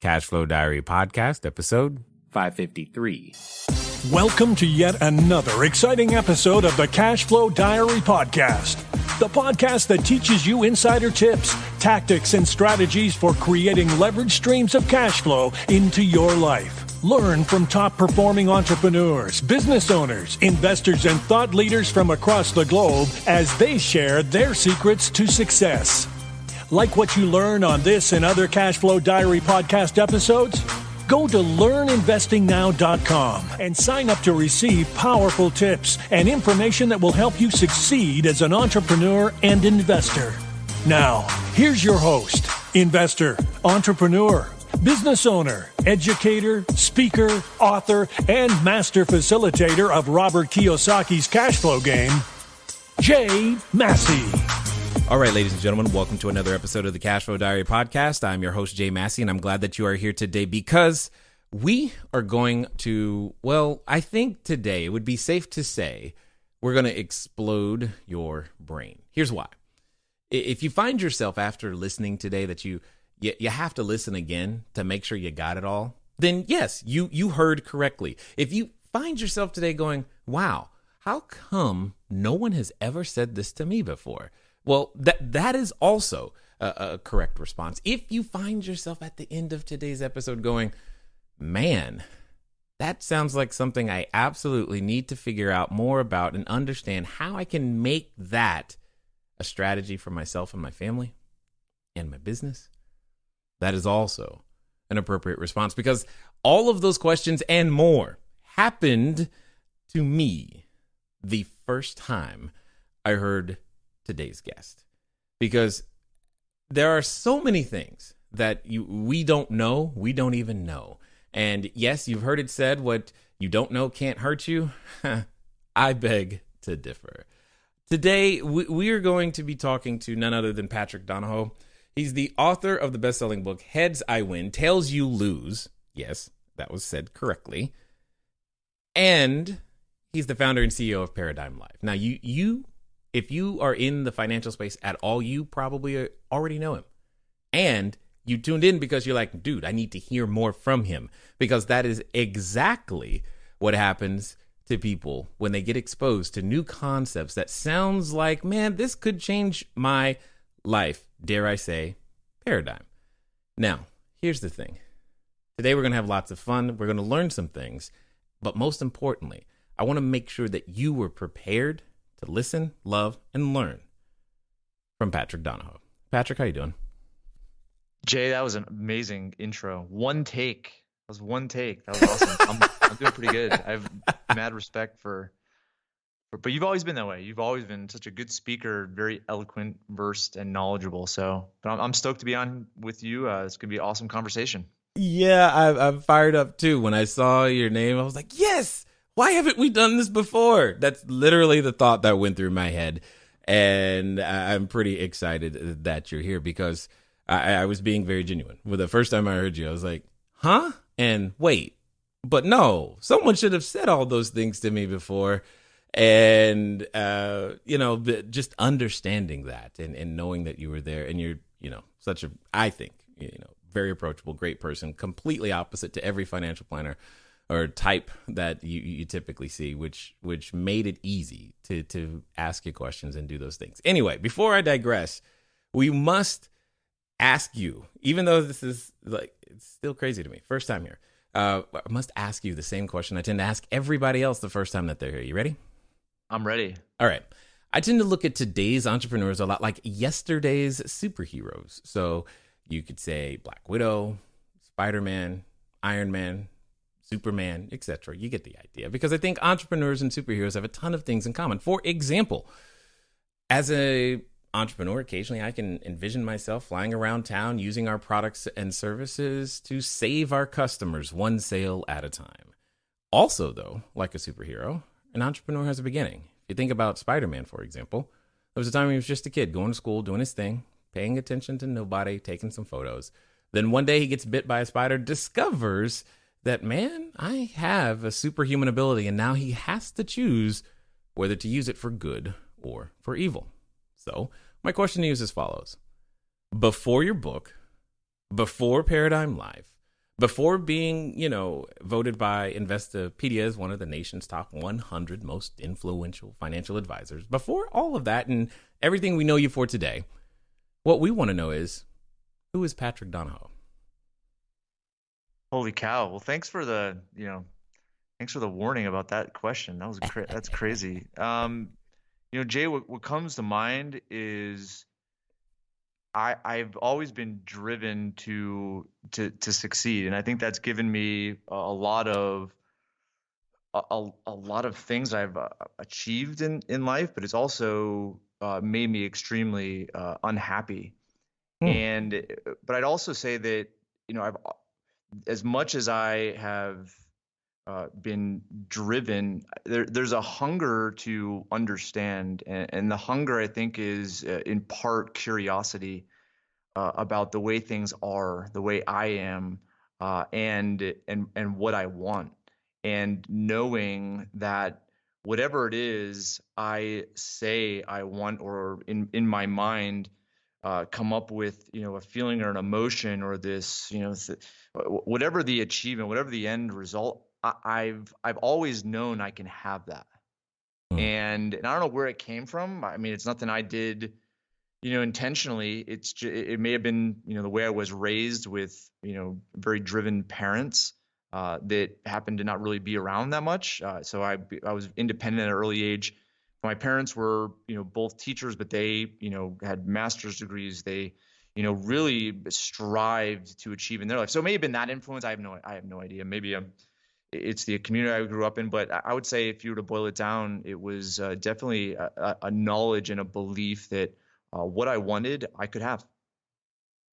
Cash Flow Diary Podcast, episode 553. Welcome to yet another exciting episode of the Cash Flow Diary Podcast, the podcast that teaches you insider tips, tactics, and strategies for creating leveraged streams of cash flow into your life. Learn from top-performing entrepreneurs, business owners, investors, and thought leaders from across the globe as they share their secrets to success. Like what you learn on this and other Cash Flow Diary podcast episodes? Go to learninvestingnow.com and sign up to receive powerful tips and information that will help you succeed as an entrepreneur and investor. Now, here's your host, investor, entrepreneur, business owner, educator, speaker, author, and master facilitator of Robert Kiyosaki's cash flow game, Jay Massey. All right, ladies and gentlemen, welcome to another episode of the Cash Flow Diary Podcast. I'm your host, Jay Massey, and I'm glad that you are here today because we are going to, I think today it would be safe to say we're going to explode your brain. Here's why. If you find yourself after listening today that you have to listen again to make sure you got it all, then yes, you heard correctly. If you find yourself today going, wow, how come no one has ever said this to me before? Well, that is also a correct response. If you find yourself at the end of today's episode going, man, that sounds like something I absolutely need to figure out more about and understand how I can make that a strategy for myself and my family and my business, that is also an appropriate response because all of those questions and more happened to me the first time I heard today's guest, because there are so many things that we don't know, we don't even know. And yes, you've heard it said, what you don't know can't hurt you. I beg to differ. Today, we are going to be talking to none other than Patrick Donohoe. He's the author of the best-selling book, Heads I Win, Tails You Lose. Yes, that was said correctly. And he's the founder and CEO of Paradigm Life. Now, if you are in the financial space at all, you probably already know him. And you tuned in because you're like, dude, I need to hear more from him. Because that is exactly what happens to people when they get exposed to new concepts that sounds like, man, this could change my life. Dare I say, paradigm. Now, here's the thing. Today we're going to have lots of fun. We're going to learn some things. But most importantly, I want to make sure that you were prepared to listen, love, and learn from Patrick Donohoe. Patrick, how you doing? Jay, that was an amazing intro. One take. That was one take. That was awesome. I'm doing pretty good. I have mad respect for, but you've always been that way. You've always been such a good speaker, very eloquent, versed, and knowledgeable. So, but I'm stoked to be on with you. It's going to be an awesome conversation. Yeah, I'm fired up too. When I saw your name, I was like, yes! Why haven't we done this before? That's literally the thought that went through my head. And I'm pretty excited that you're here because I was being very genuine. Well, the first time I heard you, I was like, huh? And wait, but no, someone should have said all those things to me before. And, just understanding that and knowing that you were there and you're, such a, I think, very approachable, great person, completely opposite to every financial planner or type that you typically see, which made it easy to ask you questions and do those things. Anyway, before I digress, we must ask you, even though this is it's still crazy to me, first time here, I must ask you the same question I tend to ask everybody else the first time that they're here. You ready? I'm ready. All right. I tend to look at today's entrepreneurs a lot like yesterday's superheroes. So you could say Black Widow, Spider-Man, Iron Man, Superman, etc. You get the idea. Because I think entrepreneurs and superheroes have a ton of things in common. For example, as a entrepreneur, occasionally I can envision myself flying around town using our products and services to save our customers one sale at a time. Also, though, like a superhero, an entrepreneur has a beginning. If you think about Spider-Man, for example, there was a time when he was just a kid going to school, doing his thing, paying attention to nobody, taking some photos. Then one day he gets bit by a spider, discovers that, man, I have a superhuman ability, and now he has to choose whether to use it for good or for evil. So my question to you is as follows. Before your book, before Paradigm Life, before being, voted by Investopedia as one of the nation's top 100 most influential financial advisors, before all of that and everything we know you for today, what we want to know is, who is Patrick Donohoe? Holy cow. Well, thanks for the warning about that question. That's crazy. Jay, what comes to mind is I've always been driven to succeed, and I think that's given me a lot of things I've achieved in life, but it's also made me extremely unhappy. Hmm. But I'd also say that I've as much as I have been driven, there's a hunger to understand, and the hunger I think is in part curiosity about the way things are, the way I am, and what I want, and knowing that whatever it is I say I want, or in my mind come up with, a feeling or an emotion or this, whatever the achievement, whatever the end result, I've always known I can have that. Hmm. And I don't know where it came from. I mean, it's nothing I did, intentionally. It may have been, the way I was raised with, very driven parents that happened to not really be around that much. So I was independent at an early age. My parents were, both teachers, but they, had master's degrees. They, really strived to achieve in their life. So it may have been that influence. I have no idea. Maybe it's the community I grew up in, but I would say if you were to boil it down, it was definitely a knowledge and a belief that what I wanted, I could have.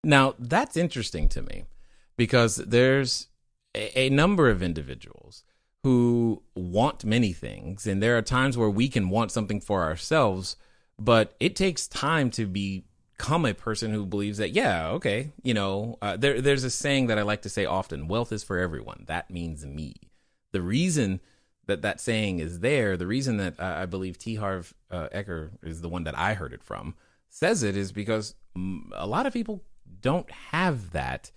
Now, that's interesting to me because there's a number of individuals who want many things, and there are times where we can want something for ourselves, but it takes time to become a person who believes that, yeah, okay, there's a saying that I like to say often: wealth is for everyone. That means me. The reason that saying is there, the reason that I believe T. Harv Eker is the one that I heard it from, says it is because a lot of people don't have that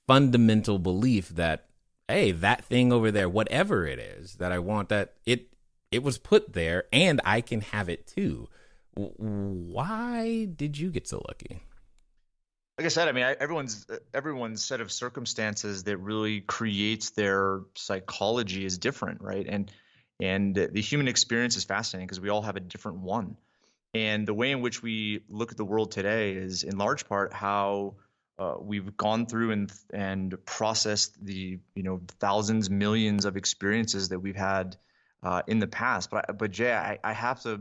fundamental belief that, hey, that thing over there, whatever it is that I want, that it was put there and I can have it too. Why did you get so lucky? Like I said, I mean, everyone's set of circumstances that really creates their psychology is different, right? And the human experience is fascinating because we all have a different one. And the way in which we look at the world today is in large part how we've gone through and processed the thousands, millions of experiences that we've had in the past. But Jay, I have to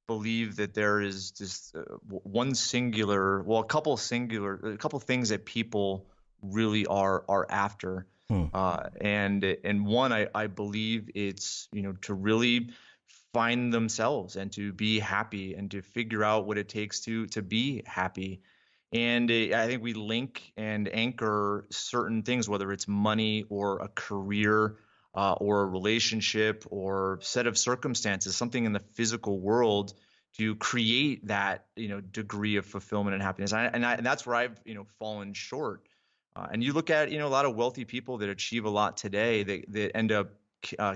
believe that there is just a couple things that people really are after. Hmm. And one, I believe it's, to really find themselves and to be happy and to figure out what it takes to be happy. And I think we link and anchor certain things, whether it's money or a career or a relationship or set of circumstances, something in the physical world, to create that degree of fulfillment and happiness. And that's where I've fallen short. And you look at a lot of wealthy people that achieve a lot today that end up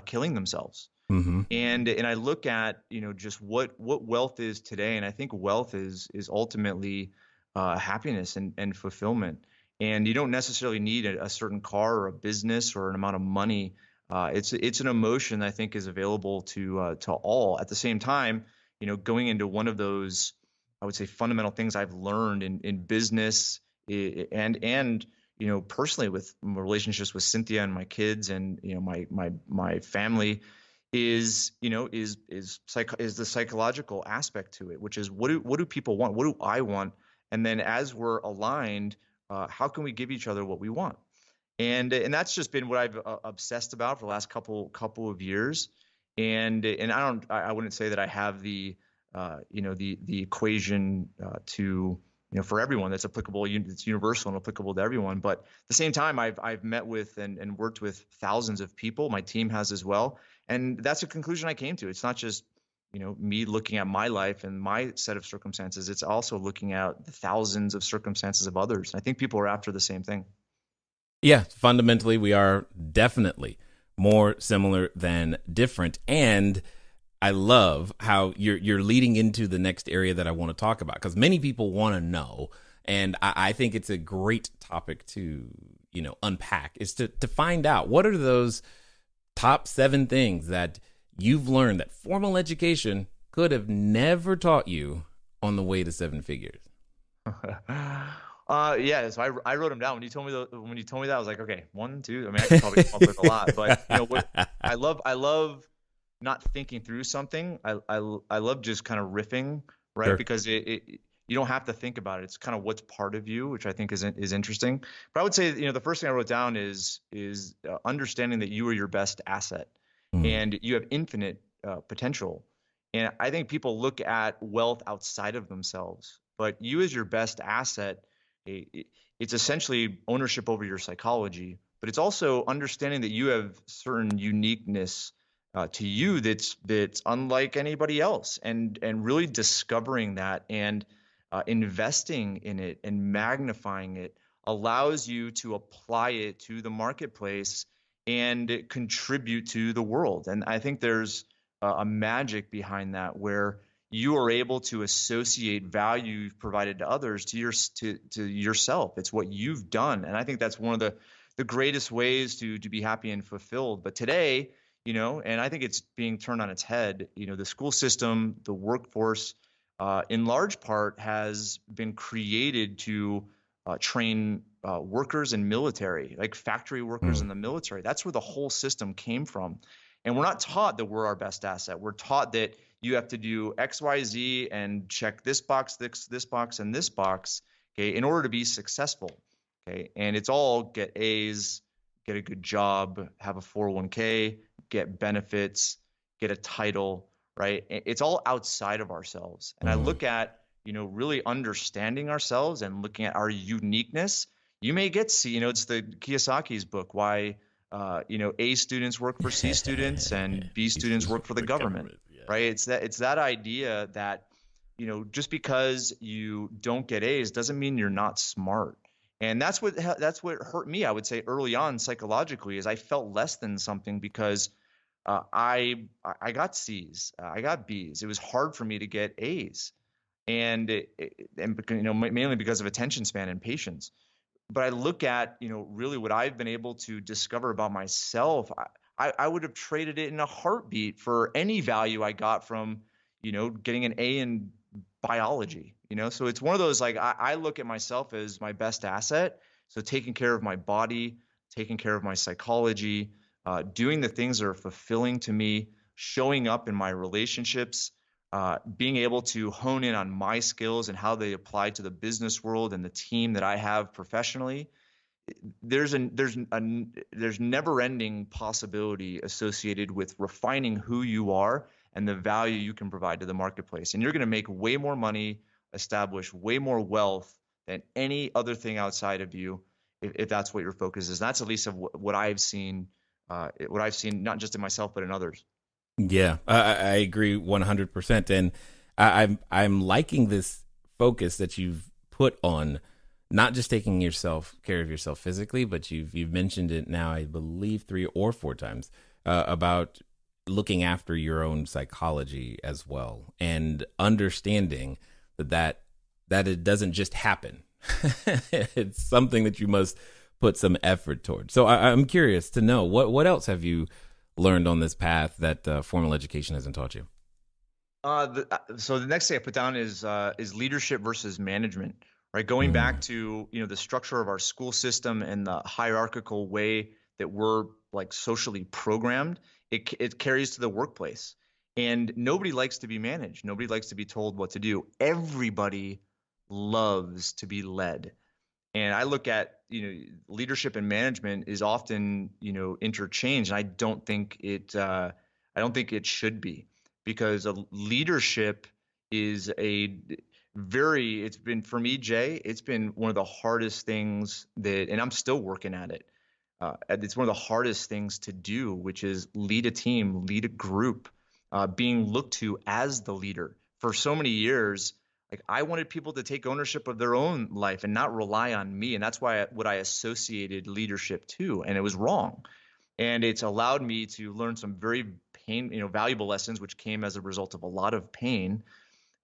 killing themselves. Mm-hmm. And I look at just what wealth is today, and I think wealth is ultimately happiness and fulfillment. And you don't necessarily need a certain car or a business or an amount of money. It's an emotion I think is available to all. At the same time, going into one of those, I would say, fundamental things I've learned in business and personally with relationships with Cynthia and my kids and my family is the psychological aspect to it, which is what do people want? What do I want? And then as we're aligned, how can we give each other what we want? And that's just been what I've obsessed about for the last couple of years. And I wouldn't say that I have the equation to for everyone that's applicable. It's universal and applicable to everyone. But at the same time, I've met with and worked with thousands of people. My team has as well, and that's a conclusion I came to. It's not just me looking at my life and my set of circumstances. It's also looking at the thousands of circumstances of others. And I think people are after the same thing. Yeah, fundamentally, we are definitely more similar than different. And I love how you're leading into the next area that I want to talk about, because many people want to know, and I think it's a great topic to unpack, is to find out what are those top 7 things that you've learned that formal education could have never taught you on the way to 7 figures. Yeah, so I wrote them down. When you told me that, I was like, okay, 1, 2. I mean, I could probably come up with a lot, but what I love not thinking through something. I love just kind of riffing, right? Sure. Because you don't have to think about it. It's kind of what's part of you, which I think is interesting. But I would say, the first thing I wrote down is understanding that you are your best asset, and you have infinite potential. And I think people look at wealth outside of themselves, but you as your best asset, it's essentially ownership over your psychology, but it's also understanding that you have certain uniqueness to you that's unlike anybody else, and really discovering that and investing in it and magnifying it allows you to apply it to the marketplace and contribute to the world. And I think there's a magic behind that, where you are able to associate value you've provided to others to yourself. It's what you've done. And I think that's one of the greatest ways to be happy and fulfilled. But today, and I think it's being turned on its head, the school system, the workforce, in large part has been created to train workers in military, like factory workers in the military. That's where the whole system came from. And we're not taught that we're our best asset. We're taught that you have to do X, Y, Z and check this box, this box, and this box, okay, in order to be successful. Okay. And it's all get A's, get a good job, have a 401k, get benefits, get a title, right? It's all outside of ourselves. And I look at, really understanding ourselves and looking at our uniqueness. You may get C, it's the Kiyosaki's book, why A students work for C students and B students work for the government, right? It's that idea that, just because you don't get A's doesn't mean you're not smart. And that's what hurt me, I would say, early on psychologically, is I felt less than something because I got C's, I got B's. It was hard for me to get A's, and mainly because of attention span and patience. But I look at, really what I've been able to discover about myself. I would have traded it in a heartbeat for any value I got from, getting an A in biology, So it's one of those, like, I look at myself as my best asset. So taking care of my body, taking care of my psychology, doing the things that are fulfilling to me, showing up in my relationships, being able to hone in on my skills and how they apply to the business world and the team that I have professionally. There's never-ending possibility associated with refining who you are and the value you can provide to the marketplace. And you're going to make way more money, establish way more wealth than any other thing outside of you, if that's what your focus is. And that's at least of what I've seen, not just in myself, but in others. Yeah, I agree 100%. And I'm liking this focus that you've put on not just taking care of yourself physically, but you've mentioned it now, I believe 3 or 4 times, about looking after your own psychology as well, and understanding that it doesn't just happen. It's something that you must put some effort towards. So I'm curious to know, what else have you learned on this path that formal education hasn't taught you? So the next thing I put down is leadership versus management, right? Going back to, the structure of our school system and the hierarchical way that we're like socially programmed, it carries to the workplace. And nobody likes to be managed. Nobody likes to be told what to do. Everybody loves to be led. And I look at, leadership and management is often, interchanged. And I don't think it should be, because leadership is it's been, for me, Jay, it's been one of the hardest things and I'm still working at it. It's one of the hardest things to do, which is lead a team, lead a group, being looked to as the leader. For so many years, Like I wanted people to take ownership of their own life and not rely on me. And that's why what I associated leadership to, and it was wrong. And it's allowed me to learn some very valuable lessons, which came as a result of a lot of pain.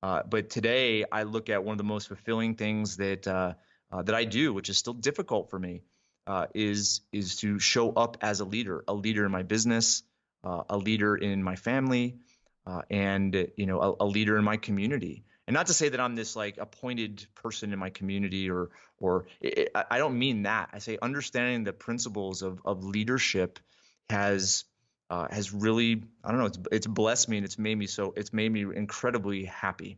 But today I look at one of the most fulfilling things that I do, which is still difficult for me, is to show up as a leader in my business, a leader in my family, and a leader in my community. And not to say that I'm this like appointed person in my community, I don't mean that. I say understanding the principles of leadership has really, I don't know, it's blessed me, and it's made me incredibly happy.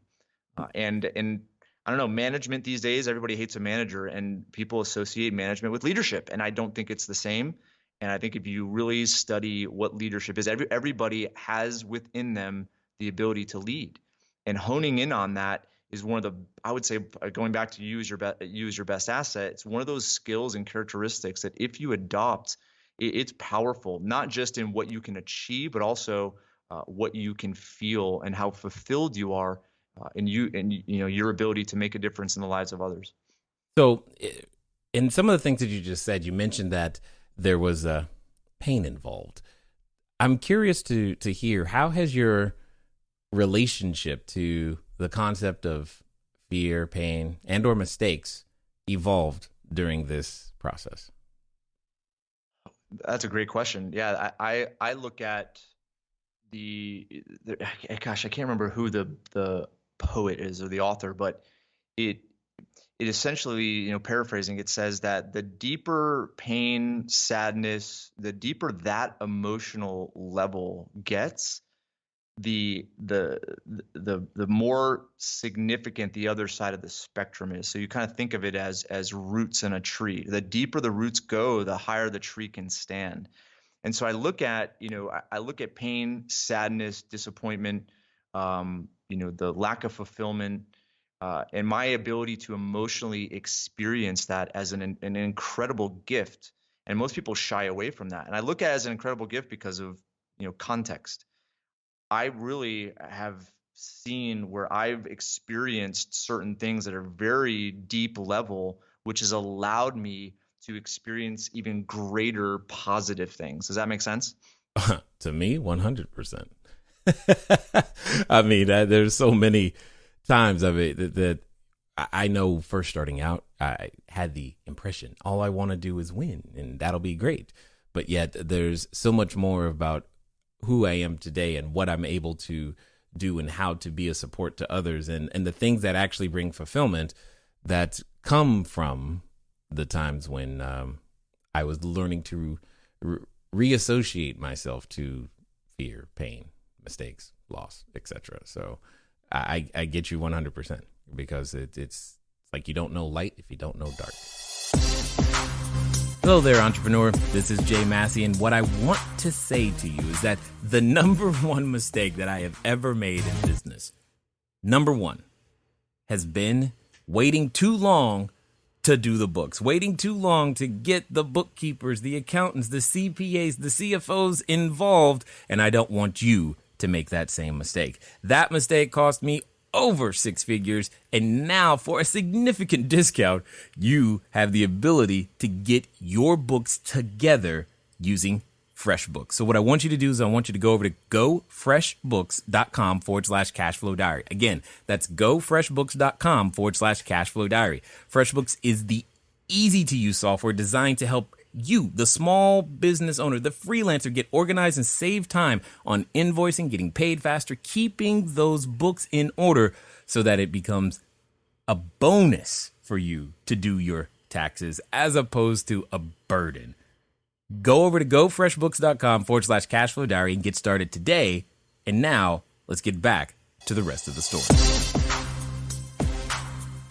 And I don't know, management these days, everybody hates a manager, and people associate management with leadership, and I don't think it's the same. And I think if you really study what leadership is, everybody has within them the ability to lead. And honing in on that is one of the, I would say, going back to use your best asset, it's one of those skills and characteristics that if you adopt, it's powerful, not just in what you can achieve, but also what you can feel and how fulfilled you are in your ability to make a difference in the lives of others. So in some of the things that you just said, you mentioned that there was pain involved. I'm curious to hear, how has your relationship to the concept of fear, pain, and or mistakes evolved during this process? That's a great question. Yeah, I look at gosh, I can't remember who the poet is or the author, but it essentially, paraphrasing, it says that the deeper pain, sadness, the deeper that emotional level gets, the more significant the other side of the spectrum is. So you kind of think of it as roots in a tree. The deeper the roots go, the higher the tree can stand. And so I look at pain, sadness, disappointment, the lack of fulfillment, and my ability to emotionally experience that as an incredible gift. And most people shy away from that. And I look at it as an incredible gift because of, context. I really have seen where I've experienced certain things at a very deep level, which has allowed me to experience even greater positive things. Does that make sense? To me, 100%. I mean, there's so many times of it that I know first starting out, I had the impression all I want to do is win, and that'll be great. But yet there's so much more about who I am today and what I'm able to do and how to be a support to others, and the things that actually bring fulfillment that come from the times when I was learning to reassociate myself to fear, pain, mistakes, loss, etc. So I get you 100%, because it's like you don't know light if you don't know dark. Hello there, entrepreneur. This is Jay Massey, and what I want to say to you is that the number one mistake that I have ever made in business, number one, has been waiting too long to do the books, waiting too long to get the bookkeepers, the accountants, the CPAs, the CFOs involved, and I don't want you to make that same mistake. That mistake cost me over 6 figures, and now for a significant discount, you have the ability to get your books together using FreshBooks. So what I want you to do is I want you to go over to gofreshbooks.com/cashflow diary. Again, that's gofreshbooks.com/cashflow diary. FreshBooks is the easy to use software designed to help you, the small business owner, the freelancer, get organized and save time on invoicing, getting paid faster, keeping those books in order so that it becomes a bonus for you to do your taxes as opposed to a burden. Go over to gofreshbooks.com/cashflow diary and get started today. And now let's get back to the rest of the story.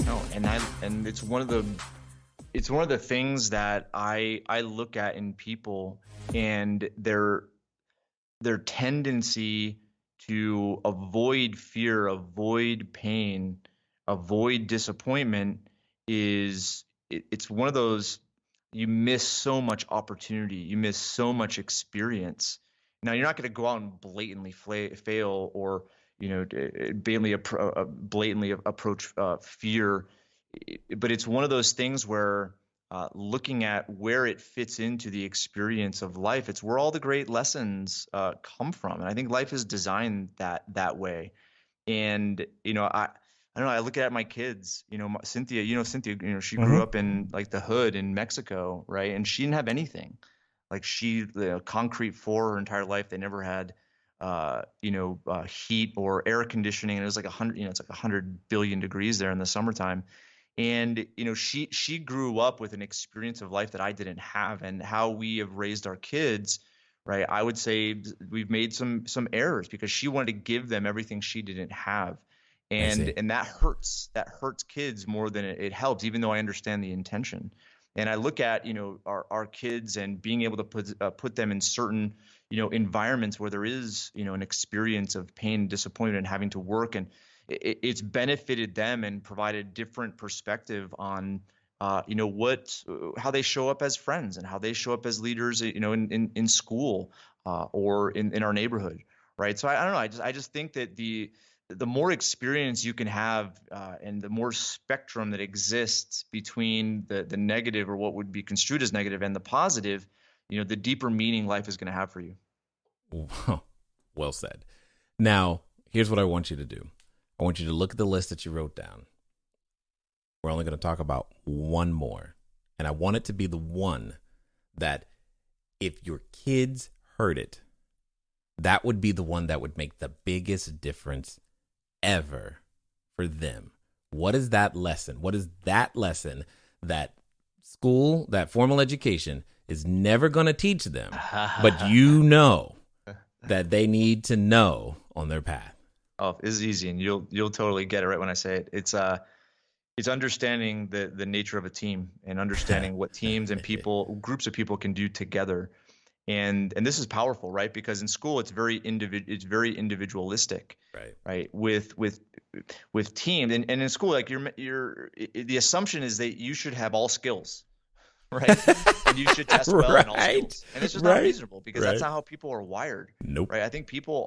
No, and it's one of the things that I look at in people, and their tendency to avoid fear, avoid pain, avoid disappointment it's one of those, you miss so much opportunity, you miss so much experience. Now, you're not going to go out and blatantly fail or blatantly approach fear. But it's one of those things where looking at where it fits into the experience of life, it's where all the great lessons come from. And I think life is designed that way. And, I don't know, I look at my kids, Cynthia, she grew up in like the hood in Mexico, right? And she didn't have anything. Like concrete floor her entire life. They never had, heat or air conditioning. And it was like 100, it's like 100 billion degrees there in the summertime. And, she grew up with an experience of life that I didn't have. And how we have raised our kids, right? I would say we've made some errors because she wanted to give them everything she didn't have. I see. And that hurts. That hurts kids more than it helps, even though I understand the intention. And I look at, our kids and being able to put them in certain, environments where there is, an experience of pain, disappointment, and having to work. And it's benefited them and provided different perspective on, how they show up as friends and how they show up as leaders, in school or in our neighborhood. Right. So I don't know. I just think that the more experience you can have and the more spectrum that exists between the negative or what would be construed as negative and the positive, the deeper meaning life is going to have for you. Well said. Now, here's what I want you to do. I want you to look at the list that you wrote down. We're only going to talk about one more. And I want it to be the one that if your kids heard it, that would be the one that would make the biggest difference ever for them. What is that lesson? What is that lesson that school, that formal education is never going to teach them, but that they need to know on their path? Oh, it's easy, and you'll totally get it right when I say it. It's understanding the nature of a team and understanding what teams and groups of people can do together. And this is powerful, right? Because in school, it's very individualistic, right? With teams, and in school, like the assumption is that you should have all skills, right? And you should test well in all skills, and it's just not reasonable because that's not how people are wired. Nope. Right? I think people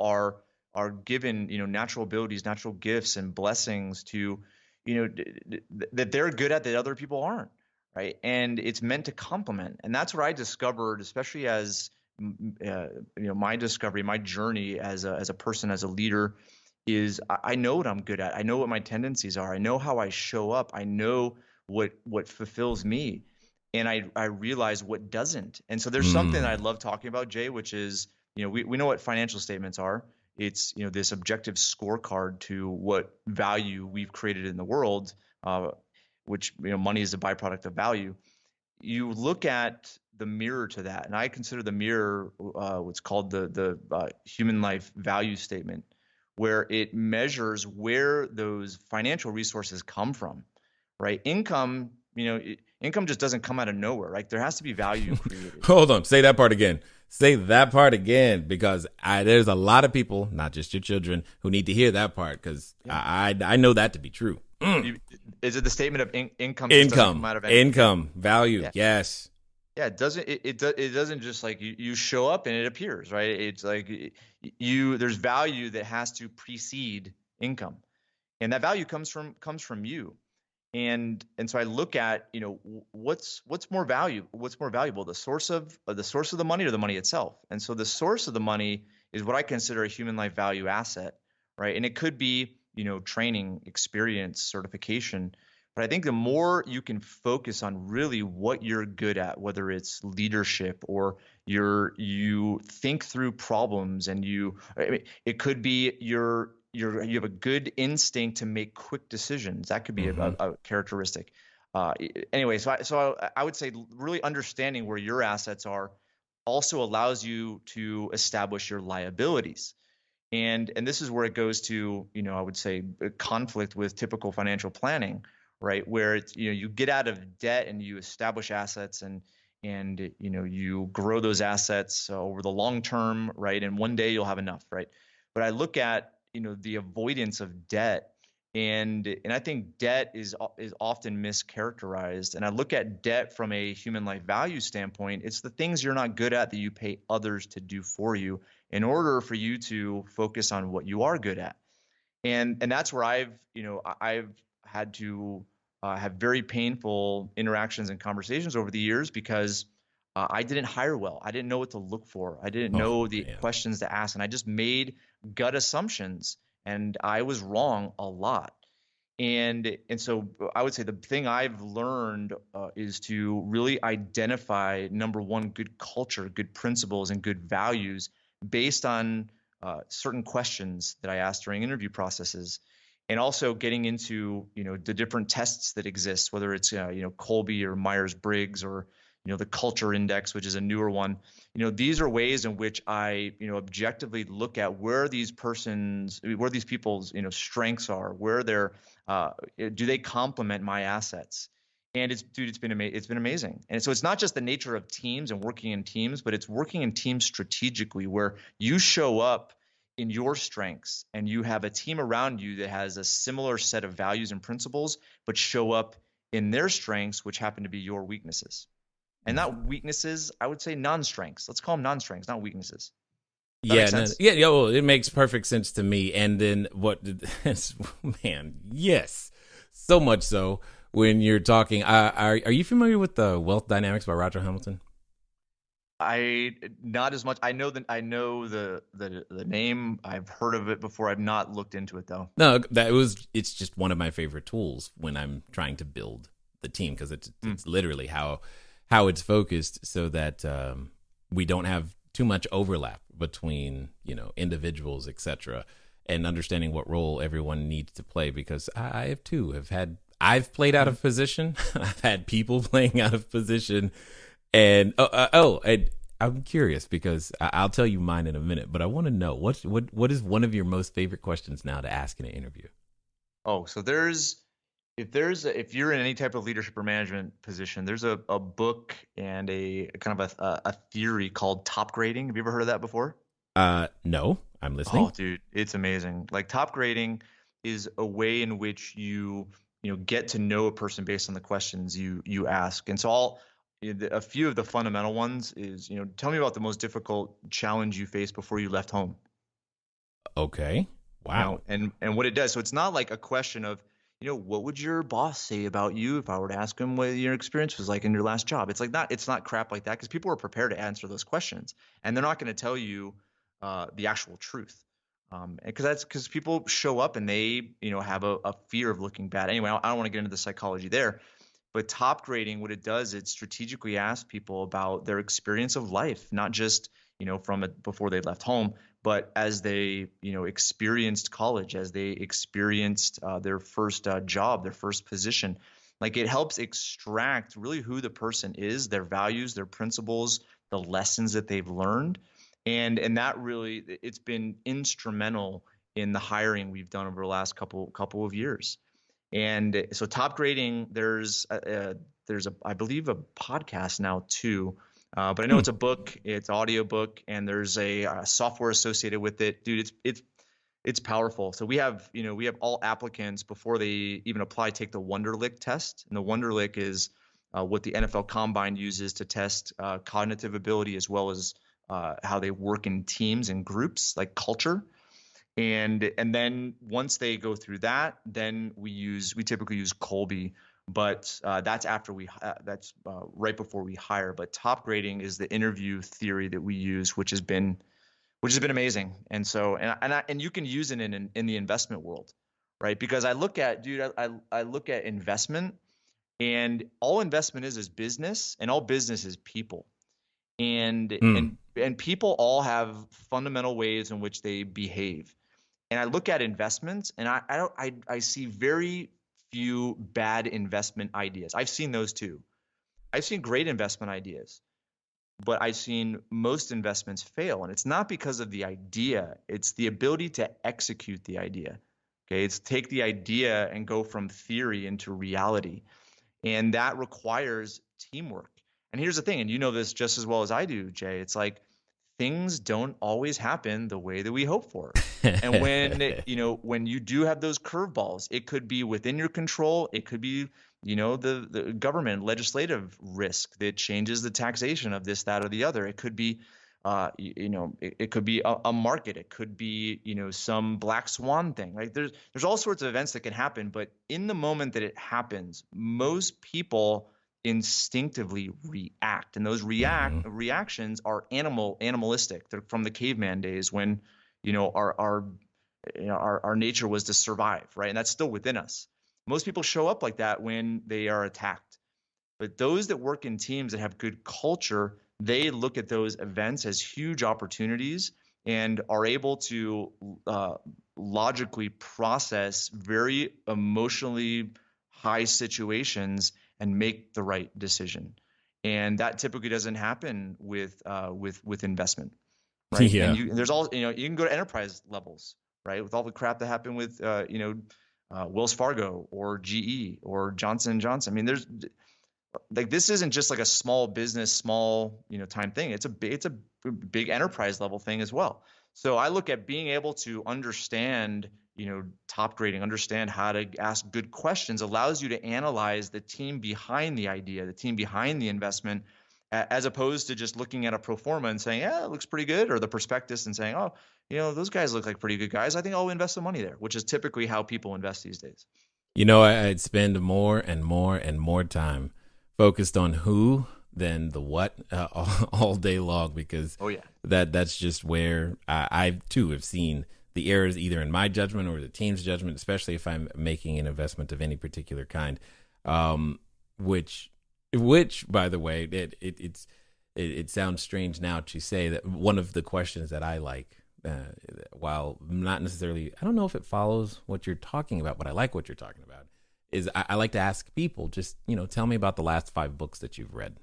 are given, natural abilities, natural gifts, and blessings to, that they're good at that other people aren't. Right. And it's meant to complement. And that's what I discovered, especially as, my discovery, my journey as a person, as a leader, is I know what I'm good at. I know what my tendencies are. I know how I show up. I know what fulfills me. And I realize what doesn't. And so there's something that I love talking about, Jay, which is, we know what financial statements are. It's, this objective scorecard to what value we've created in the world, which, money is a byproduct of value. You look at the mirror to that, and I consider the mirror what's called the human life value statement, where it measures where those financial resources come from, right? Income, income just doesn't come out of nowhere, right? There has to be value created. Hold on, say that part again. Say that part again, because there's a lot of people, not just your children, who need to hear that part, because I know that to be true. Is it the statement of income? Income, value. Yeah. Yes. Yeah, it doesn't. It doesn't just like you show up and it appears, right? It's like there's value that has to precede income, and that value comes from you. And so I look at, what's more valuable, the source of the money or the money itself. And so the source of the money is what I consider a human life value asset, right? And it could be, training, experience, certification. But I think the more you can focus on really what you're good at, whether it's leadership or you think through problems, and it could be you have a good instinct to make quick decisions. That could be a characteristic. Anyway, so I would say really understanding where your assets are also allows you to establish your liabilities. And this is where it goes to, I would say, a conflict with typical financial planning, right? Where it's, you get out of debt and you establish assets and you grow those assets over the long term, right? And one day you'll have enough, right? But I look at, the avoidance of debt, and I think debt is often mischaracterized. And I look at debt from a human life value standpoint. It's the things you're not good at that you pay others to do for you in order for you to focus on what you are good at. And that's where I've had to have very painful interactions and conversations over the years because I didn't hire well. I didn't know what to look for. I didn't Oh know the man. questions to ask, and I just made gut assumptions, and I was wrong a lot. And so I would say the thing I've learned is to really identify, number one, good culture, good principles, and good values based on certain questions that I ask during interview processes, and also getting into the different tests that exist, whether it's Colby or Myers Briggs or the Culture Index, which is a newer one. These are ways in which I objectively look at where these people's strengths are, where they're do they complement my assets. And it's been amazing. And so it's not just the nature of teams and working in teams, but it's working in teams strategically where you show up in your strengths and you have a team around you that has a similar set of values and principles, but show up in their strengths, which happen to be your weaknesses. And not weaknesses, I would say non-strengths. Let's call them non-strengths, not weaknesses. That Yeah, makes no, sense? yeah. Well, it makes perfect sense to me. And then man, yes, so much so when you're talking. Are you familiar with the Wealth Dynamics by Roger Hamilton? I not as much. I know the name. I've heard of it before. I've not looked into it though. No, it's just one of my favorite tools when I'm trying to build the team because it's literally how it's focused so that we don't have too much overlap between individuals, etc., and understanding what role everyone needs to play. Because I have too I've played out of position. I've had people playing out of position, and and I'm curious because I'll tell you mine in a minute. But I want to know what is one of your most favorite questions now to ask in an interview? Oh, so if you're in any type of leadership or management position, there's a book and a kind of a theory called top grading. Have you ever heard of that before? No, I'm listening. Oh, dude, it's amazing. Like top grading is a way in which you get to know a person based on the questions you ask. And so a few of the fundamental ones is, tell me about the most difficult challenge you faced before you left home. Okay. Wow. And what it does. So it's not like a question of, what would your boss say about you if I were to ask him what your experience was like in your last job? It's not crap like that because people are prepared to answer those questions and they're not going to tell you the actual truth. Because people show up and they, have a fear of looking bad. Anyway, I don't want to get into the psychology there, but top grading, what it does, it strategically asks people about their experience of life, not just, from it before they left home, but as they, experienced college, as they experienced their first job, their first position. Like it helps extract really who the person is, their values, their principles, the lessons that they've learned. And that really, it's been instrumental in the hiring we've done over the last couple of years. And so top grading, there's I believe a podcast now too, but I know it's a book, it's audio book, and there's a software associated with it, dude. It's powerful. So we have all applicants before they even apply take the Wonderlic test, and the Wonderlic is what the NFL Combine uses to test cognitive ability as well as how they work in teams and groups, like culture. And then once they go through that, then we typically use Colby, but that's right before we hire. But top grading is the interview theory that we use, which has been amazing. And so and you can use it in the investment world, right? Because I look at investment, and all investment is business, and all business is people. And Mm. and people all have fundamental ways in which they behave. And I look at investments, and I see very few bad investment ideas. I've seen those too. I've seen great investment ideas, but I've seen most investments fail. And it's not because of the idea, it's the ability to execute the idea. Okay, it's take the idea and go from theory into reality. And that requires teamwork. And here's the thing, and you know this just as well as I do, Jay. It's like things don't always happen the way that we hope for. And when you do have those curveballs, it could be within your control. It could be, the government legislative risk that changes the taxation of this, that, or the other. It could be It could be a market. It could be, some black swan thing. Like there's all sorts of events that can happen. But in the moment that it happens, most people instinctively react, and those reactions are animalistic. They're from the caveman days when, our nature was to survive, right? And that's still within us. Most people show up like that when they are attacked. But those that work in teams that have good culture, they look at those events as huge opportunities and are able to logically process very emotionally high situations and make the right decision. And that typically doesn't happen with investment, right? Yeah. And there's all, you can go to enterprise levels, right? With all the crap that happened with Wells Fargo or GE or Johnson & Johnson. I mean, there's like, this isn't just like a small business, time thing. It's a big enterprise level thing as well. So I look at being able to understand, top grading, understand how to ask good questions, allows you to analyze the team behind the idea, the team behind the investment, as opposed to just looking at a pro forma and saying, yeah, it looks pretty good, or the prospectus and saying, oh, those guys look like pretty good guys. I think I'll invest some money there, which is typically how people invest these days. I'd spend more and more and more time focused on who than the what all day long, because that's just where I too have seen the errors either in my judgment or the team's judgment, especially if I'm making an investment of any particular kind. Which by the way, it sounds strange now to say that one of the questions that I like, while not necessarily, I don't know if it follows what you're talking about, but I like what you're talking about, is I like to ask people, just, tell me about the last 5 books that you've read.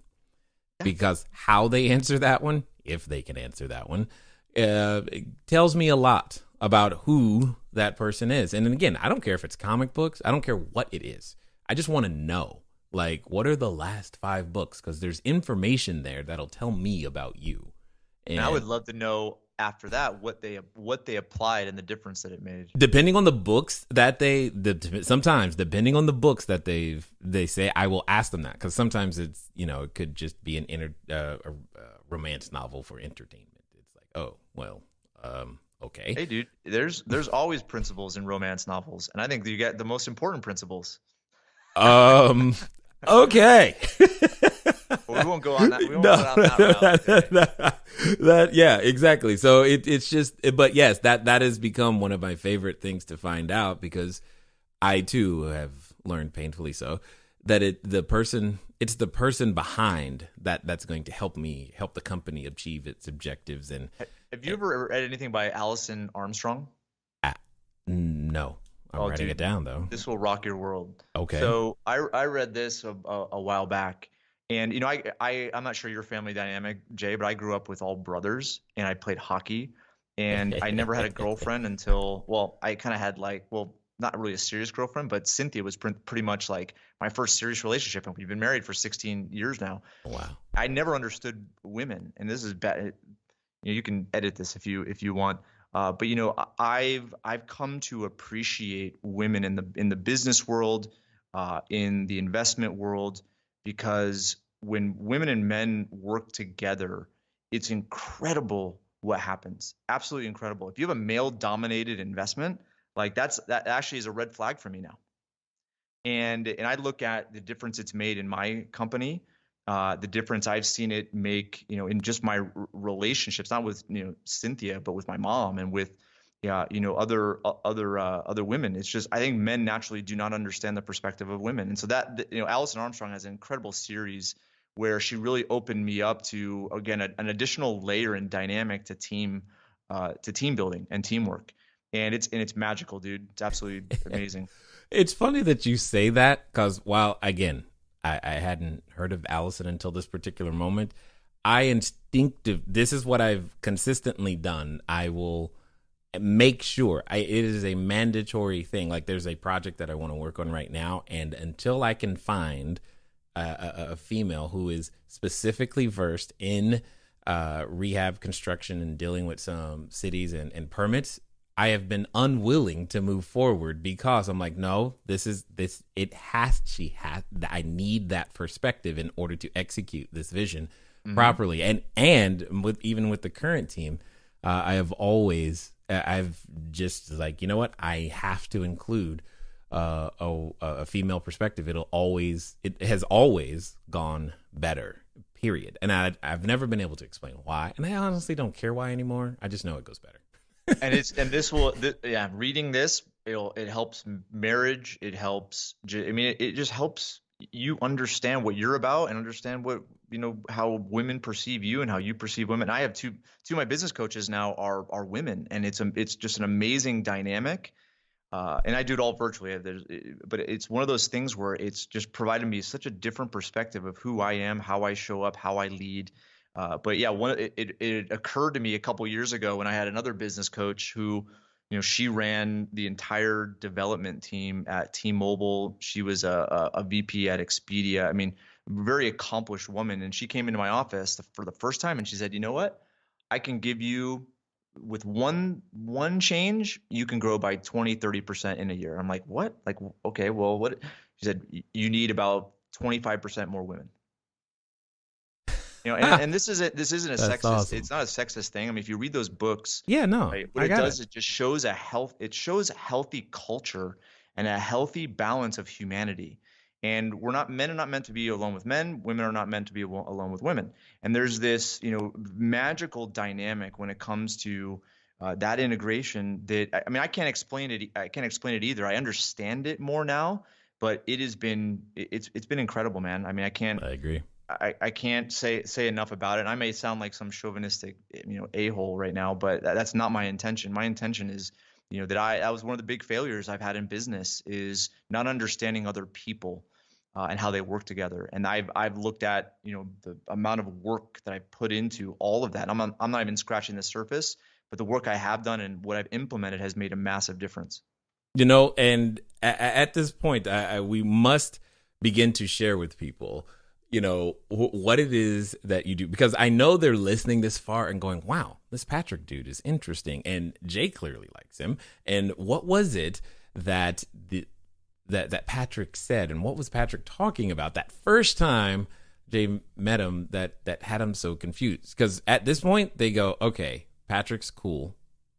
Because how they answer that one, if they can answer that one, it tells me a lot about who that person is. And then again, I don't care if it's comic books. I don't care what it is. I just want to know, like, what are the last 5 books? Because there's information there that'll tell me about you. And I would love to know after that what they applied and the difference that it made. Depending on the books that sometimes depending on the books that they say, I will ask them that, because sometimes it's, it could just be a romance novel for entertainment. It's like, oh well, okay. Hey dude, there's always principles in romance novels, and I think you get the most important principles. Okay. Well, we won't go on that. We won't go down that route. Yeah, exactly. So it's just, but yes, that has become one of my favorite things to find out, because I too have learned, painfully so, that it's the person behind that's going to help the company achieve its objectives. And have you ever read anything by Alison Armstrong? No. I'm writing it down though. This will rock your world. Okay. So I read this a while back. And, I'm not sure your family dynamic, Jay, but I grew up with all brothers and I played hockey, and I never had a girlfriend until, I kind of had not really a serious girlfriend, but Cynthia was pretty much like my first serious relationship. And we've been married for 16 years now. Wow. I never understood women. And this is bad. You can edit this if you want. But I've come to appreciate women in the business world, in the investment world, because when women and men work together, it's incredible what happens. Absolutely incredible. If you have a male-dominated investment, like that actually is a red flag for me now. And I look at the difference it's made in my company, the difference I've seen it make, in just my relationships, not with Cynthia, but with my mom and with other women. It's just, I think men naturally do not understand the perspective of women. And so that, Alison Armstrong has an incredible series where she really opened me up to, again, an additional layer and dynamic to team building and teamwork. And it's magical, dude. It's absolutely amazing. It's funny that you say that, because while, again, I hadn't heard of Allison until this particular moment, this is what I've consistently done. I will make sure it is a mandatory thing. Like, there's a project that I want to work on right now, and until I can find a female who is specifically versed in rehab construction and dealing with some cities and permits, I have been unwilling to move forward, because I'm like, no, I need that perspective in order to execute this vision. properly. And with even with the current team, I've just like, you know what, I have to include a female perspective. It has always gone better, period. And I've never been able to explain why, and I honestly don't care why anymore. I just know it goes better. Reading this, it helps marriage. It helps. It just helps you understand what you're about and understand what, how women perceive you and how you perceive women. I have two of my business coaches now are women, and it's just an amazing dynamic. And I do it all virtually. But it's one of those things where it's just provided me such a different perspective of who I am, how I show up, how I lead. But yeah, it occurred to me a couple years ago when I had another business coach who, she ran the entire development team at T-Mobile. She was a VP at Expedia. I mean, very accomplished woman. And she came into my office for the first time and she said, "You know what? I can give you, with one change, you can grow by 20, 30% in a year." I'm like, "What?" Like, okay, well, what? She said, "You need about 25% more women." And this isn't a sexist. Awesome. It's not a sexist thing. I mean, if you read those books, right, what it does, it just shows healthy culture and a healthy balance of humanity. And men are not meant to be alone with men. Women are not meant to be alone with women. And there's this, magical dynamic when it comes to that integration that, I mean, I can't explain it. I can't explain it either. I understand it more now, but it's been incredible, man. I mean, I agree. I can't say enough about it. And I may sound like some chauvinistic, a-hole right now, but that's not my intention. My intention is, that was one of the big failures I've had in business, is not understanding other people and how they work together. And I've looked at, the amount of work that I put into all of that. I'm not even scratching the surface, but the work I have done and what I've implemented has made a massive difference. And at this point, we must begin to share with people, what it is that you do, because I know they're listening this far and going, wow, this Patrick dude is interesting, and Jay clearly likes him. And what was it that that Patrick said, and what was Patrick talking about that first time Jay met him that had him so confused? Because at this point they go, okay, Patrick's cool,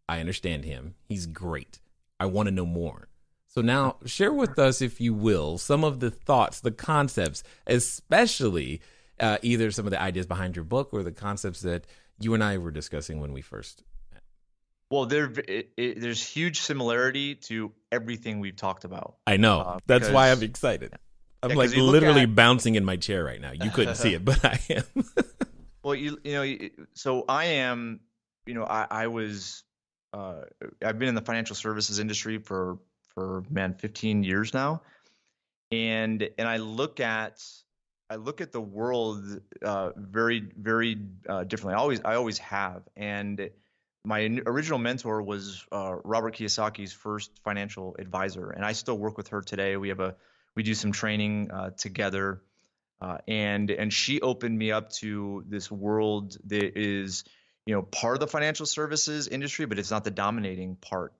I understand him, he's great, I want to know more. So now share with us, if you will, some of the thoughts, the concepts, especially either some of the ideas behind your book or the concepts that you and I were discussing when we first met. Well, there's huge similarity to everything we've talked about. I know. That's why I'm excited. I'm like literally bouncing in my chair right now. You couldn't see it, but I am. Well, so I am, I've been in the financial services industry for 15 years now. And I look at the world very, very differently. I always have. And my original mentor was Robert Kiyosaki's first financial advisor, and I still work with her today. We do some training together, and she opened me up to this world that is, part of the financial services industry, but it's not the dominating part.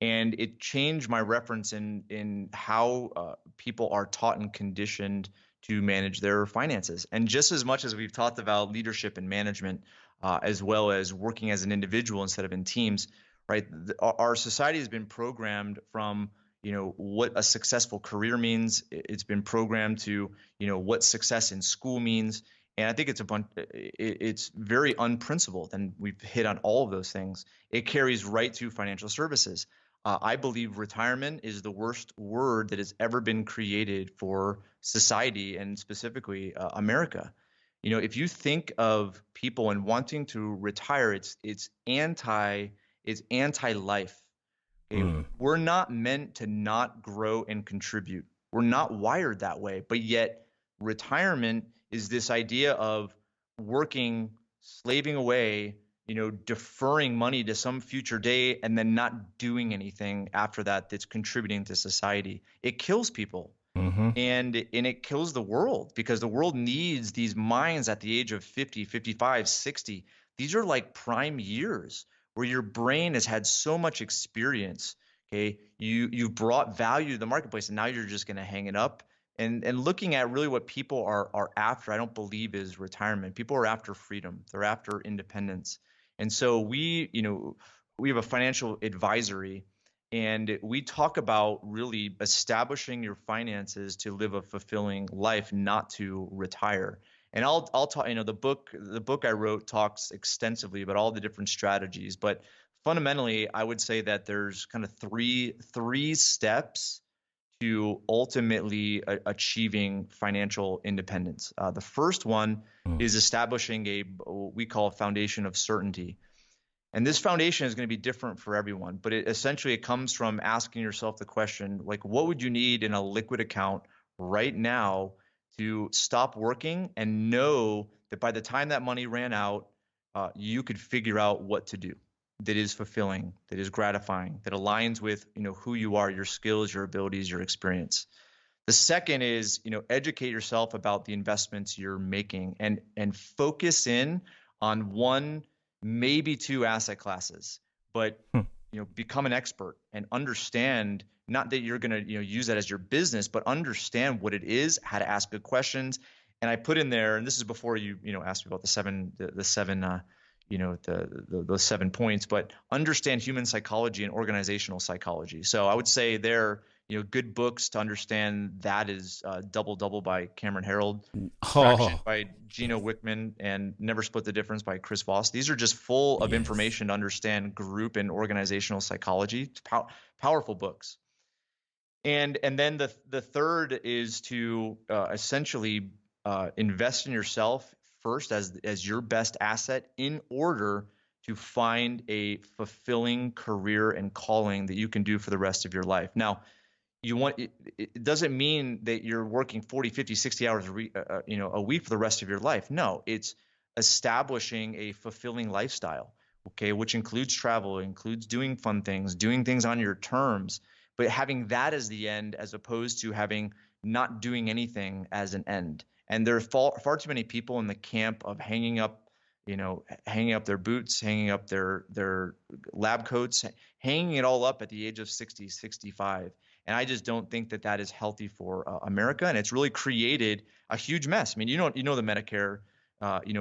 And it changed my reference in how people are taught and conditioned to manage their finances. And just as much as we've talked about leadership and management, as well as working as an individual instead of in teams, right? Our society has been programmed from, what a successful career means. It's been programmed to, what success in school means. And I think it's very unprincipled, and we've hit on all of those things. It carries right to financial services. I believe retirement is the worst word that has ever been created for society, and specifically America. If you think of people and wanting to retire, it's anti-life. Okay? We're not meant to not grow and contribute. We're not wired that way. But yet retirement is this idea of working, slaving away, deferring money to some future day and then not doing anything after that that's contributing to society. It kills people. And it kills the world, because the world needs these minds at the age of 50, 55, 60. These are like prime years where your brain has had so much experience. Okay, you've brought value to the marketplace, and now you're just going to hang it up and looking at really what people are after, I don't believe is retirement. People are after freedom. They're after independence. And so we have a financial advisory, and we talk about really establishing your finances to live a fulfilling life, not to retire. And I'll talk, the book I wrote talks extensively about all the different strategies, but fundamentally, I would say that there's kind of three steps to ultimately achieving financial independence. The first one is establishing what we call a foundation of certainty. And this foundation is going to be different for everyone, but it comes from asking yourself the question, like, what would you need in a liquid account right now to stop working and know that by the time that money ran out, you could figure out what to do that is fulfilling, that is gratifying, that aligns with, who you are, your skills, your abilities, your experience. The second is, educate yourself about the investments you're making and focus in on one, maybe two asset classes, but become an expert and understand, not that you're going to use that as your business, but understand what it is, how to ask good questions. And I put in there, and this is before you asked me about those 7 points, but understand human psychology and organizational psychology. So I would say there, good books to understand that is Double Double by Cameron Herold, Traction by Gino Wickman, and Never Split the Difference by Chris Voss. These are just full of information to understand group and organizational psychology. Powerful books. And then the third is to essentially invest in yourself first as your best asset in order to find a fulfilling career and calling that you can do for the rest of your life. Now, it doesn't mean that you're working 40, 50, 60 hours a week for the rest of your life. No, it's establishing a fulfilling lifestyle, okay, which includes travel, includes doing fun things, doing things on your terms, but having that as the end as opposed to having not doing anything as an end. And there are far too many people in the camp of hanging up their boots, hanging up their lab coats, hanging it all up at the age of 60, 65. And I just don't think that is healthy for America. And it's really created a huge mess. I mean, the Medicare,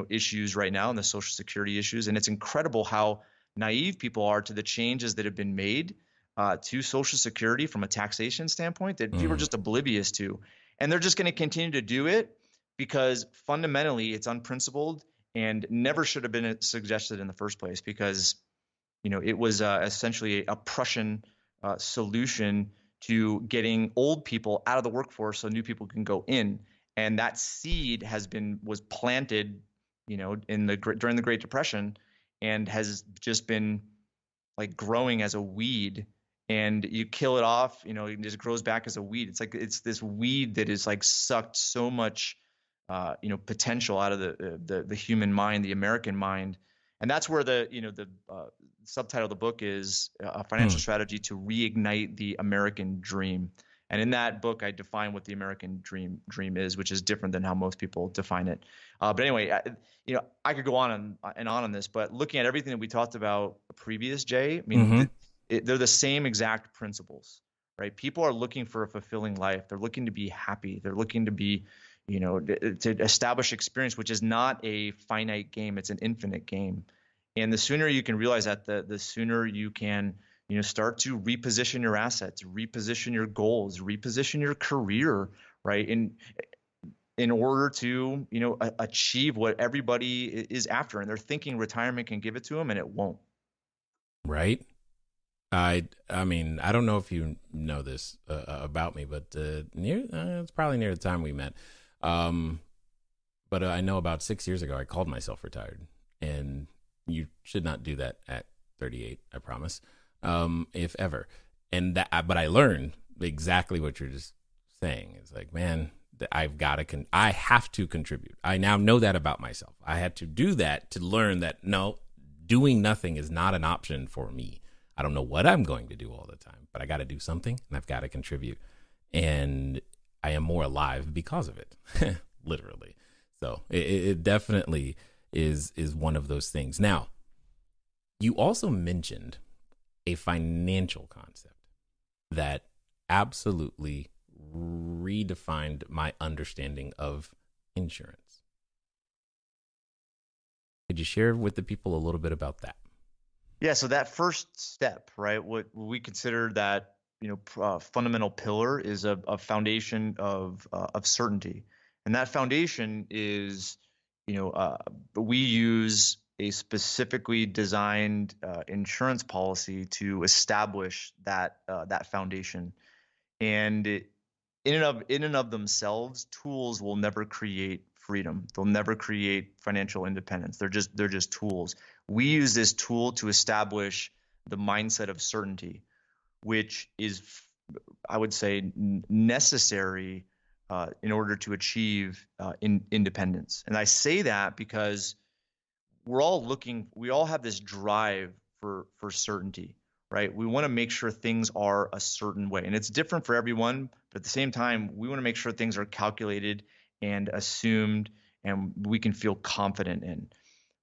issues right now and the Social Security issues. And it's incredible how naive people are to the changes that have been made to Social Security from a taxation standpoint that people are just oblivious to. And they're just going to continue to do it because fundamentally it's unprincipled and never should have been suggested in the first place, because it was essentially a Prussian solution to getting old people out of the workforce so new people can go in. And that seed was planted during the Great Depression and has just been like growing as a weed. And you kill it off, it just grows back as a weed. It's this weed that is like sucked so much potential out of the human mind, the American mind. And that's where the subtitle of the book is a financial strategy to reignite the American dream. And in that book, I define what the American dream is, which is different than how most people define it. But anyway, I could go on and on this, but looking at everything that we talked about previous, Jay, I mean, they're the same exact principles, right? People are looking for a fulfilling life. They're looking to be happy. They're looking to be to establish experience, which is not a finite game. It's an infinite game. And the sooner you can realize that, the sooner you can, start to reposition your assets, reposition your goals, reposition your career, right? In order to, achieve what everybody is after. And they're thinking retirement can give it to them, and it won't. Right. I mean, I don't know if you know this about me, but it's probably near the time we met. But I know about 6 years ago, I called myself retired, and you should not do that at 38, I promise, if ever. But I learned exactly what you're just saying. It's like, man, I have to contribute. I now know that about myself. I had to do that to learn that no, doing nothing is not an option for me. I don't know what I'm going to do all the time, but I got to do something and I've got to contribute. And I am more alive because of it, literally. So it definitely is one of those things. Now, you also mentioned a financial concept that absolutely redefined my understanding of insurance. Could you share with the people a little bit about that? Yeah. So that first step, right? What we consider that, fundamental pillar is a foundation of certainty. And that foundation is, we use a specifically designed insurance policy to establish that foundation. And in and of themselves, tools will never create freedom. They'll never create financial independence. They're just tools. We use this tool to establish the mindset of certainty, which is, I would say, necessary in order to achieve independence. And I say that because we all have this drive for certainty, right? We want to make sure things are a certain way, and it's different for everyone. But at the same time, we want to make sure things are calculated and assumed, and we can feel confident in.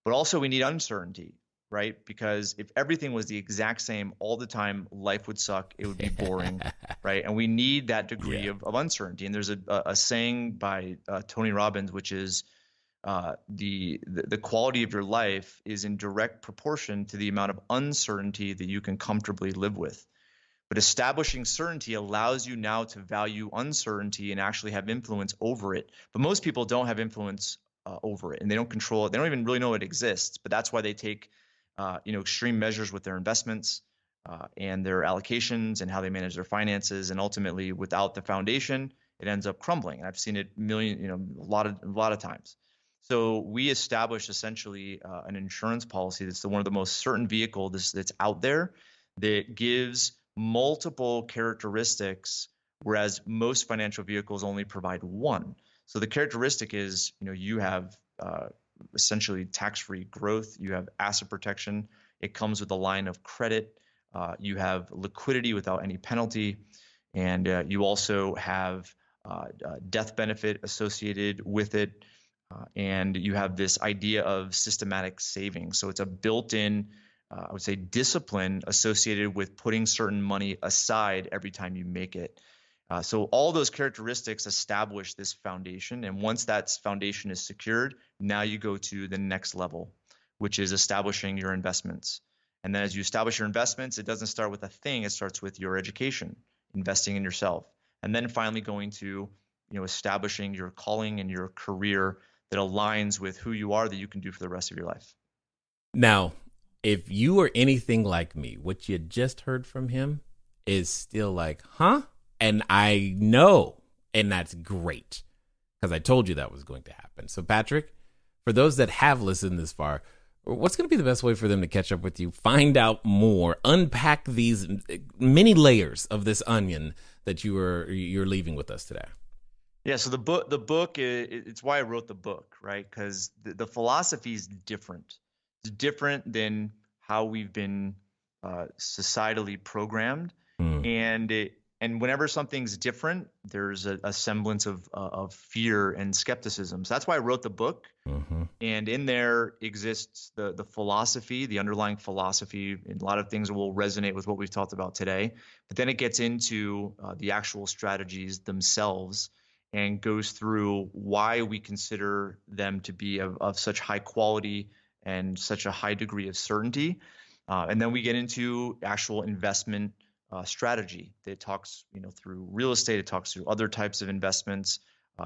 But also, we need uncertainty, right? Because if everything was the exact same all the time, life would suck. It would be boring, right? And we need that degree of uncertainty. And there's a saying by Tony Robbins, which is the quality of your life is in direct proportion to the amount of uncertainty that you can comfortably live with. But establishing certainty allows you now to value uncertainty and actually have influence over it. But most people don't have influence over it, and they don't control it. They don't even really know it exists. But that's why they take extreme measures with their investments and their allocations and how they manage their finances. And ultimately, without the foundation, it ends up crumbling. And I've seen it a lot of times. So we established essentially an insurance policy that's one of the most certain vehicles that's out there that gives multiple characteristics, whereas most financial vehicles only provide one. So the characteristic is, you have essentially tax-free growth, you have asset protection, it comes with a line of credit, you have liquidity without any penalty, and you also have death benefit associated with it. And you have this idea of systematic saving. So it's a built-in, I would say, discipline associated with putting certain money aside every time you make it. So all those characteristics establish this foundation. And once that foundation is secured, now you go to the next level, which is establishing your investments. And then as you establish your investments, it doesn't start with a thing. It starts with your education, investing in yourself, and then finally going to establishing your calling and your career that aligns with who you are, that you can do for the rest of your life. Now, if you are anything like me, what you just heard from him is still like, huh? And I know, and that's great, because I told you that was going to happen. So Patrick, for those that have listened this far, what's going to be the best way for them to catch up with you, find out more, unpack these many layers of this onion that you're leaving with us today? Yeah, so the book, it's why I wrote the book, right? Because the philosophy is different. It's different than how we've been societally programmed, and whenever something's different, there's a semblance of fear and skepticism. So that's why I wrote the book, and in there exists the philosophy, the underlying philosophy, and a lot of things will resonate with what we've talked about today. But then it gets into the actual strategies themselves, and goes through why we consider them to be of such high quality and such a high degree of certainty. And then we get into actual investment strategy that talks, through real estate, it talks through other types of investments,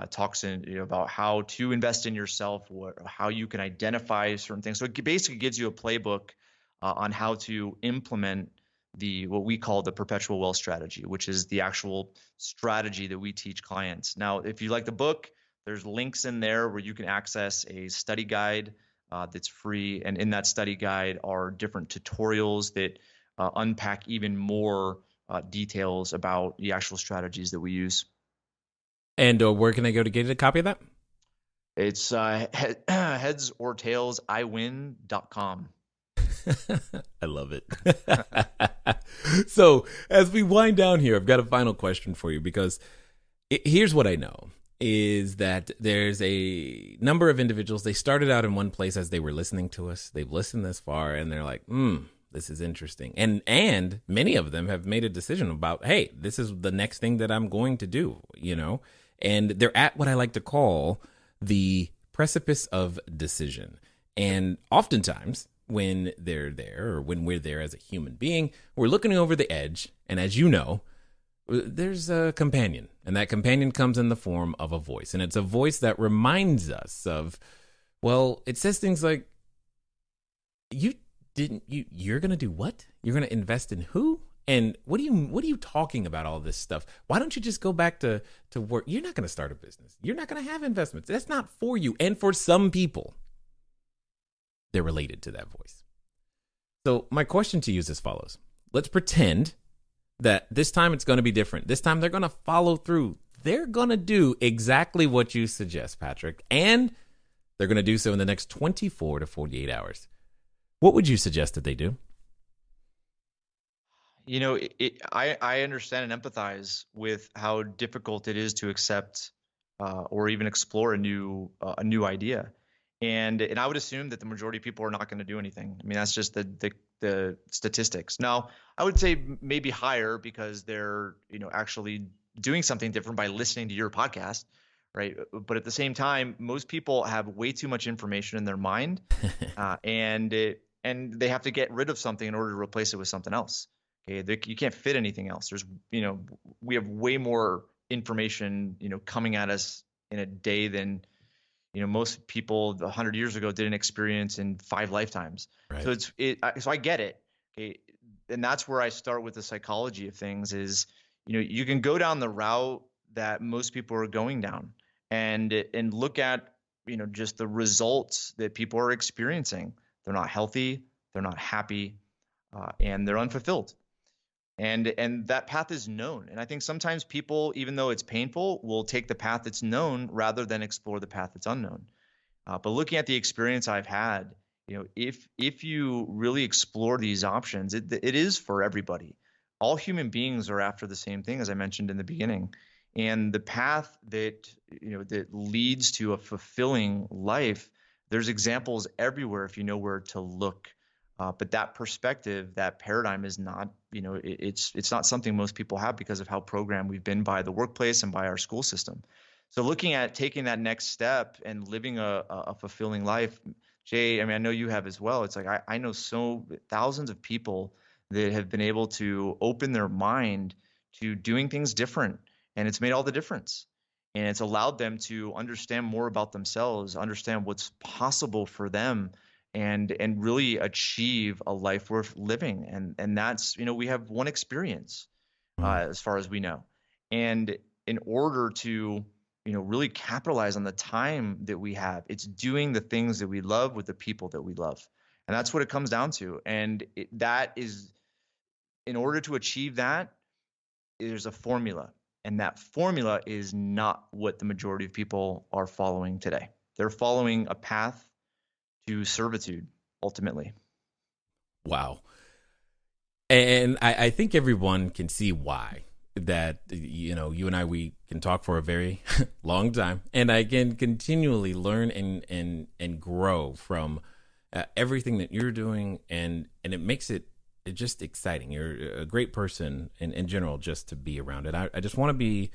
talks about how to invest in yourself, how you can identify certain things. So it basically gives you a playbook on how to implement what we call the perpetual wealth strategy, which is the actual strategy that we teach clients. Now, if you like the book, there's links in there where you can access a study guide that's free. And in that study guide are different tutorials that unpack even more details about the actual strategies that we use. And where can I go to get a copy of that? It's headsortailsiwin.com. I love it. So as we wind down here, I've got a final question for you, because here's what I know is that there's a number of individuals. They started out in one place as they were listening to us. They've listened this far and they're like, this is interesting. And many of them have made a decision about, hey, this is the next thing that I'm going to do, and they're at what I like to call the precipice of decision. And oftentimes when they're there, or when we're there as a human being, we're looking over the edge. And as you know, there's a companion, and that companion comes in the form of a voice. And it's a voice that reminds us of, well, it says things like, you're going to do what? You're going to invest in who? And what are you talking about all this stuff? Why don't you just go back to work? You're not going to start a business. You're not going to have investments. That's not for you. And for some people, they're related to that voice. So my question to you is as follows. Let's pretend that this time it's going to be different. This time they're going to follow through. They're going to do exactly what you suggest, Patrick. And they're going to do so in the next 24 to 48 hours. What would you suggest that they do? I understand and empathize with how difficult it is to accept or even explore a new idea, and I would assume that the majority of people are not going to do anything. I mean, that's just the statistics. Now, I would say maybe higher because they're actually doing something different by listening to your podcast, right? But at the same time, most people have way too much information in their mind, and they have to get rid of something in order to replace it with something else. Okay, you can't fit anything else. We have way more information, coming at us in a day than, most people 100 years ago didn't experience in 5 lifetimes. Right. So I get it. Okay, and that's where I start with the psychology of things. Is you can go down the route that most people are going down, and look at just the results that people are experiencing. They're not healthy. They're not happy, and they're unfulfilled. And that path is known. And I think sometimes people, even though it's painful, will take the path that's known rather than explore the path that's unknown. But looking at the experience I've had, if you really explore these options, it is for everybody. All human beings are after the same thing, as I mentioned in the beginning. And the path that leads to a fulfilling life, there's examples everywhere if you know where to look. But that perspective, that paradigm is not, it's not something most people have because of how programmed we've been by the workplace and by our school system. So looking at taking that next step and living a fulfilling life, Jay, I mean, I know you have as well. It's like I know thousands of people that have been able to open their mind to doing things different, and it's made all the difference. And it's allowed them to understand more about themselves, understand what's possible for them, and really achieve a life worth living. And that's, we have one experience as far as we know. And in order to, really capitalize on the time that we have, it's doing the things that we love with the people that we love. And that's what it comes down to. And that is, in order to achieve that, there's a formula. And that formula is not what the majority of people are following today. They're following a path to servitude, ultimately. Wow. And I think everyone can see why. That, you and I, we can talk for a very long time, and I can continually learn and grow from everything that you're doing, and it makes it just exciting. You're a great person in general just to be around it. I just want to be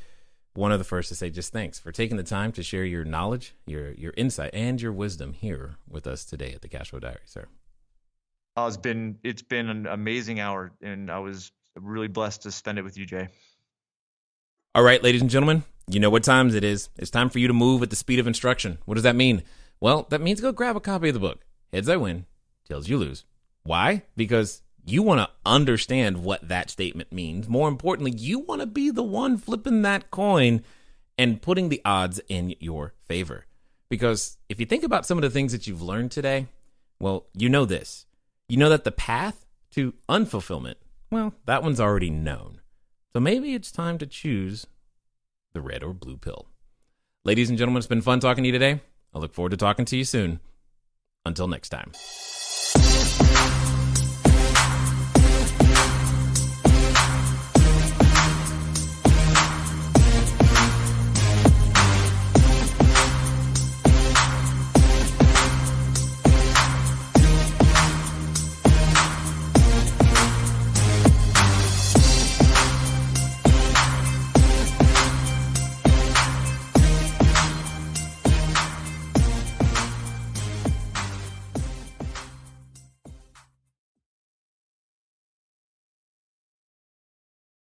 one of the first to say just thanks for taking the time to share your knowledge, your insight, and your wisdom here with us today at the Cashflow Diary, sir. It's been an amazing hour, and I was really blessed to spend it with you, Jay. All right, ladies and gentlemen, you know what times it is. It's time for you to move at the speed of instruction. What does that mean? Well, that means go grab a copy of the book. Heads I win, tails you lose. Why? Because you want to understand what that statement means. More importantly, you want to be the one flipping that coin and putting the odds in your favor. Because if you think about some of the things that you've learned today, well, you know this. You know that the path to unfulfillment, well, that one's already known. So maybe it's time to choose the red or blue pill. Ladies and gentlemen, it's been fun talking to you today. I look forward to talking to you soon. Until next time.